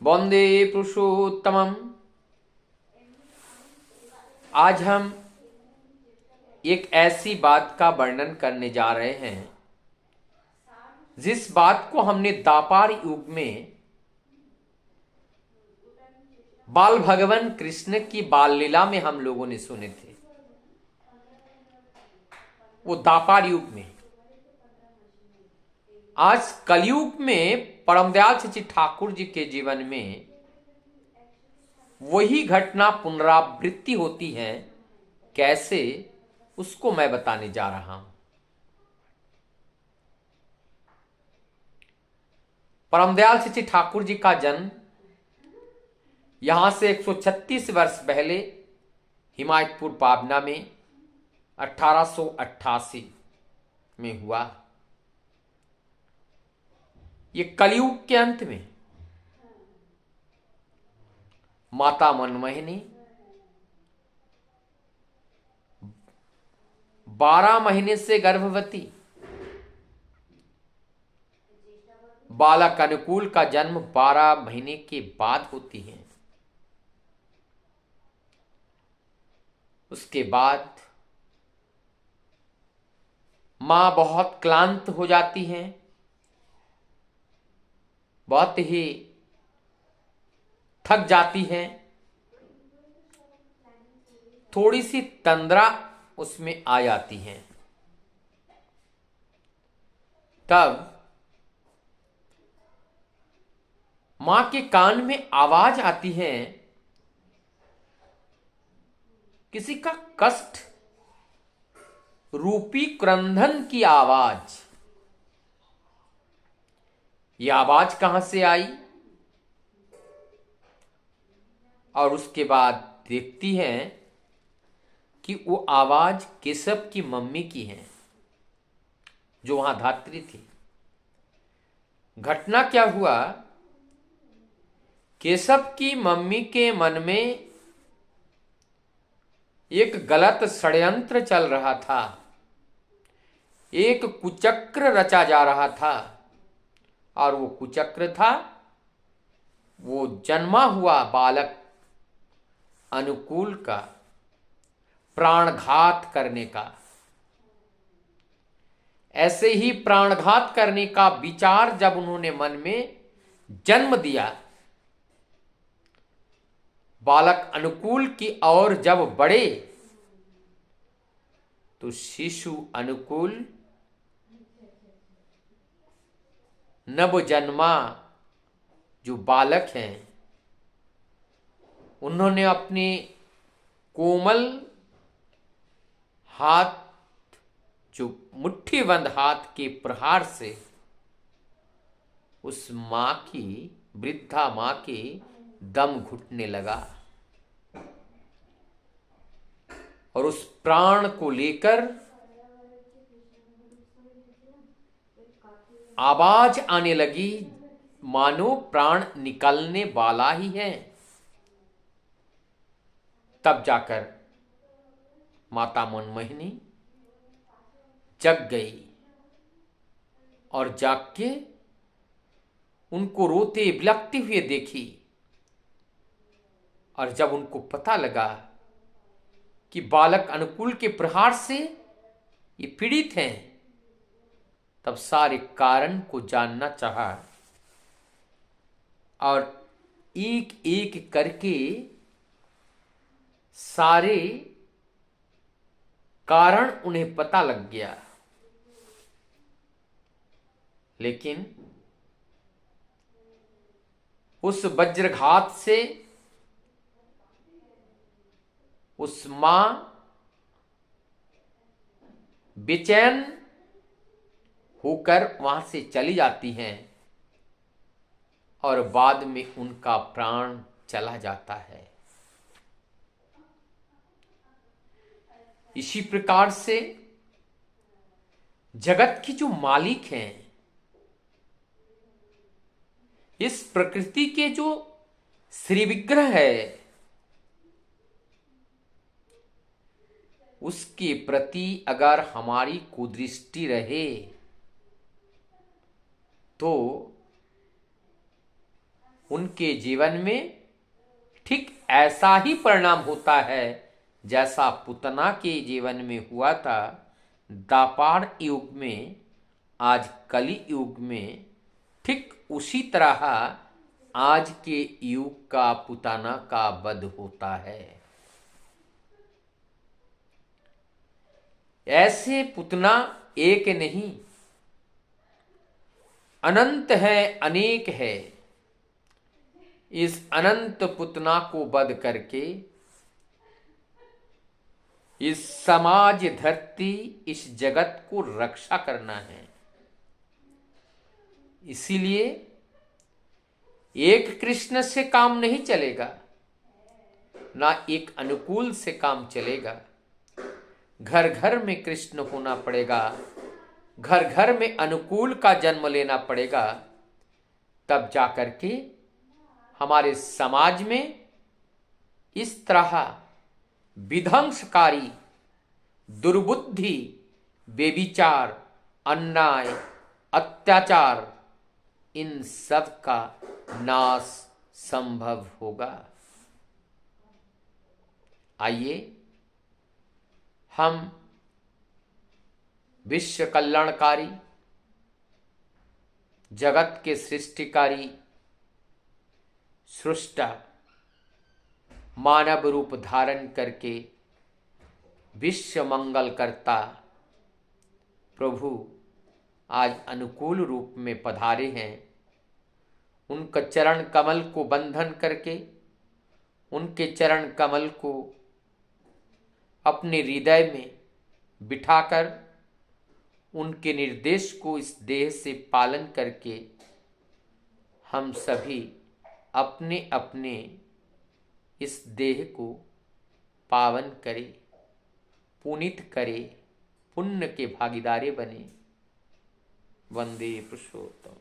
वंदे पुरुषोत्तमम। आज हम एक ऐसी बात का वर्णन करने जा रहे हैं जिस बात को हमने द्वापर युग में बाल भगवान कृष्ण की बाल लीला में हम लोगों ने सुने थे। वो द्वापर युग में। आज कलयुग में परमदयाल श्री ठाकुर जी के जीवन में वही घटना पुनरावृत्ति होती है। कैसे, उसको मैं बताने जा रहा हूं। परमदयाल श्री ठाकुर जी का जन्म यहां से 136 वर्ष पहले हिमायतपुर पाबना में 1888 में हुआ। ये कलयुग के अंत में माता मनमोहिनी 12 महीने से गर्भवती, बालक अनुकूल का जन्म 12 महीने के बाद होती है। उसके बाद मां बहुत क्लांत हो जाती हैं, बहुत ही थक जाती हैं। थोड़ी सी तंद्रा उसमें आ जाती है। तब मां के कान में आवाज आती है, किसी का कष्ट रूपी क्रंदन की आवाज। यह आवाज कहां से आई? और उसके बाद देखती हैं कि वो आवाज केशव की मम्मी की है, जो वहां धात्री थी। घटना क्या हुआ? केशव की मम्मी के मन में एक गलत षड्यंत्र चल रहा था, एक कुचक्र रचा जा रहा था। और वो कुचक्र था वो जन्मा हुआ बालक अनुकूल का प्राणघात करने का। ऐसे ही प्राणघात करने का विचार जब उन्होंने मन में जन्म दिया, बालक अनुकूल की ओर जब बढ़े, तो शिशु अनुकूल नवजन्मा जो बालक हैं, उन्होंने अपने कोमल हाथ, जो मुट्ठीबंद हाथ के प्रहार से उस मां की, वृद्धा मां की दम घुटने लगा। और उस प्राण को लेकर आवाज आने लगी, मानो प्राण निकलने वाला ही है। तब जाकर माता मनमोहिनी जग गई और जाग के उनको रोते बिलखते हुए देखी। और जब उनको पता लगा कि बालक अनुकूल के प्रहार से ये पीड़ित हैं, तब सारे कारण को जानना चाहा और एक एक करके सारे कारण उन्हें पता लग गया। लेकिन उस वज्रघात से उस मां बेचैन होकर वहां से चली जाती हैं और बाद में उनका प्राण चला जाता है। इसी प्रकार से जगत की जो मालिक हैं, इस प्रकृति के जो श्री विग्रह है, उसके प्रति अगर हमारी कुदृष्टि रहे तो उनके जीवन में ठीक ऐसा ही परिणाम होता है जैसा पुतना के जीवन में हुआ था द्वापर युग में, आज कली युग में ठीक उसी तरह आज के युग का पुतना का वध होता है। ऐसे पुतना एक नहीं, अनंत है, अनेक है। इस अनंत पुतना को वध करके इस समाज, धरती, इस जगत को रक्षा करना है। इसीलिए एक कृष्ण से काम नहीं चलेगा, ना एक अनुकूल से काम चलेगा। घर घर में कृष्ण होना पड़ेगा, घर घर में अनुकूल का जन्म लेना पड़ेगा, तब जाकर के हमारे समाज में इस तरह विध्वंसकारी, दुर्बुद्धि, बेविचार, अन्याय, अत्याचार, इन सब का नाश संभव होगा। आइए हम विश्व कल्याणकारी, जगत के सृष्टिकारी, सृष्टा, मानव रूप धारण करके विश्व मंगल करता प्रभु आज अनुकूल रूप में पधारे हैं। उनका चरण कमल को बंधन करके, उनके चरण कमल को अपने हृदय में बिठाकर, उनके निर्देश को इस देह से पालन करके हम सभी अपने अपने इस देह को पावन करें, पुनीत करें, पुण्य के भागीदारी बने। वंदे पुरुषोत्तम।